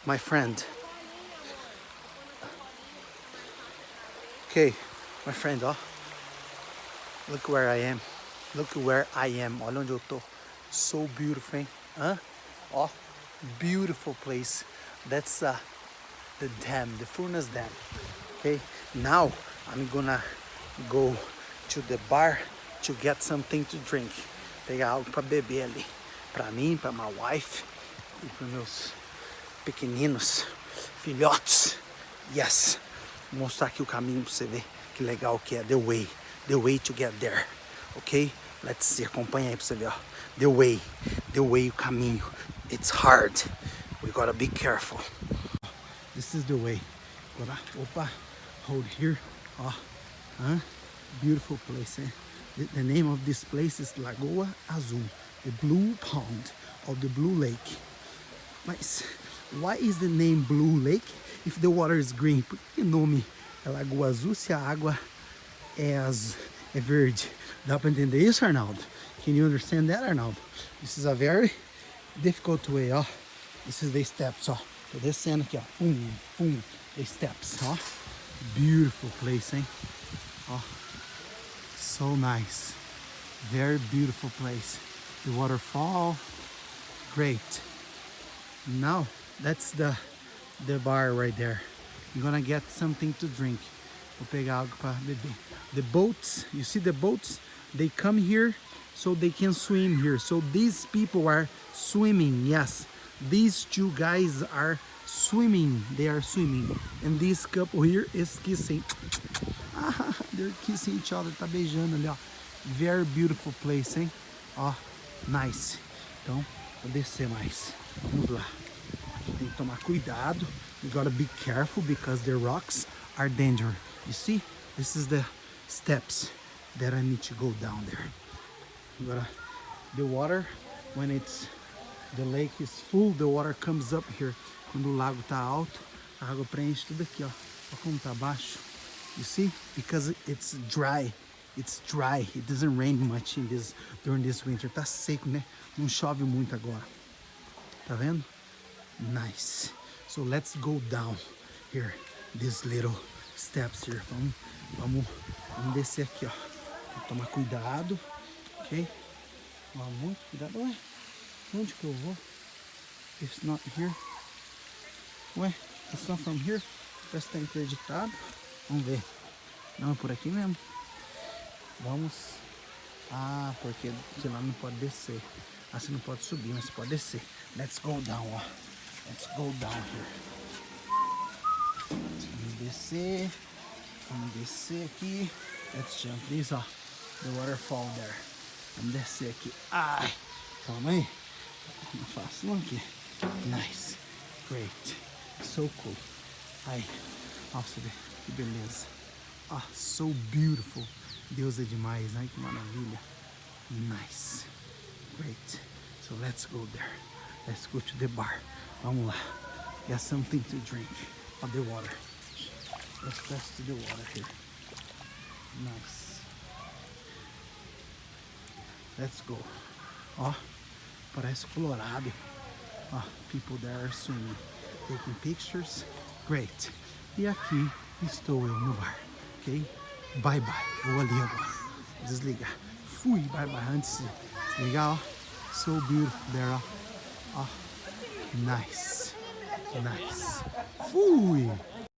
My friend. Okay, my friend, ó. Look where I am. Look where I am. Olha onde eu tô. So beautiful, hein? Hã? Ó, beautiful place. That's the dam, the furnace dam. Okay, now I'm gonna go to the bar to get something to drink. Pegar algo pra beber ali. Pra mim, pra my wife e pros meus pequeninos, filhotes. Yes. Vou mostrar aqui o caminho pra você ver que legal que é. The way to get there. Ok? Let's see. Acompanha aí pra você ver, ó. The way, o caminho. It's hard. We gotta be careful. This is the way. Opa, hold here. Ó, beautiful place, eh? The name of this place is Lagoa Azul, the blue pond of the blue lake. Mas why is the name Blue Lake if the water is green? Por que o nome é Lagoa Azul se a água é verde? Dá para entender isso, Arnaldo? Can you understand that, Arnaldo? This is a very difficult way, ó. This is the steps, ó. Tô descendo aqui, ó. Pum, pum. The steps, ó. Beautiful place, hein? Ó. So nice. Very beautiful place. The waterfall. Great. Now, that's the bar right there. I'm gonna get something to drink. Vou pegar algo para beber. The boats, you see the boats? They come here so they can swim here. So these people are swimming, yes. These two guys are swimming. They are swimming. And this couple here is kissing. They're kissing each other. Tá beijando ali, ó. Very beautiful place, hein? Ó, nice. Então, vou descer mais. Vamos lá. Aqui tem que tomar cuidado. You gotta be careful because the rocks are dangerous. You see? This is the steps that I need to go down there. The water, when the lake is full, the water comes up here. Quando o lago tá alto, a água preenche tudo aqui, ó. Olha como tá baixo. You see? Because it's dry. It's dry. It doesn't rain much during this winter. Tá seco, né? Não chove muito agora. Tá vendo? Nice. So let's go down here. These little steps here. Vamos descer aqui, ó. Vou tomar cuidado. Ok? Muito cuidado. Ué, onde que eu vou? It's not here. Ué, it's not from here. Parece que tá interditado. Vamos ver. Não, é por aqui mesmo. Vamos. Ah, porque de lá não pode descer. Você não pode subir, mas pode descer. Let's go down, ó. Let's go down here. Vamos descer aqui. Let's jump this, ó. The waterfall there. Vamos descer aqui. Ai, calma aí. Não faço não aqui. Nice. Great. So cool. Ai, nossa, que beleza. Ah, so beautiful. Deus é demais, ai que maravilha. Nice. Great. So let's go there. Let's go to the bar. Vamos lá. Get something to drink. Of the water. Let's pass to the water here. Nice. Let's go. Ó, parece Colorado. Ó, people there are swimming. Taking pictures. Great. E aqui estou eu no bar. Ok? Bye bye. Vou ali agora. Desligar. Fui. Bye bye. Antes de desligar, ó. So beautiful there, ó. Ó. Nice. Nice. Fui.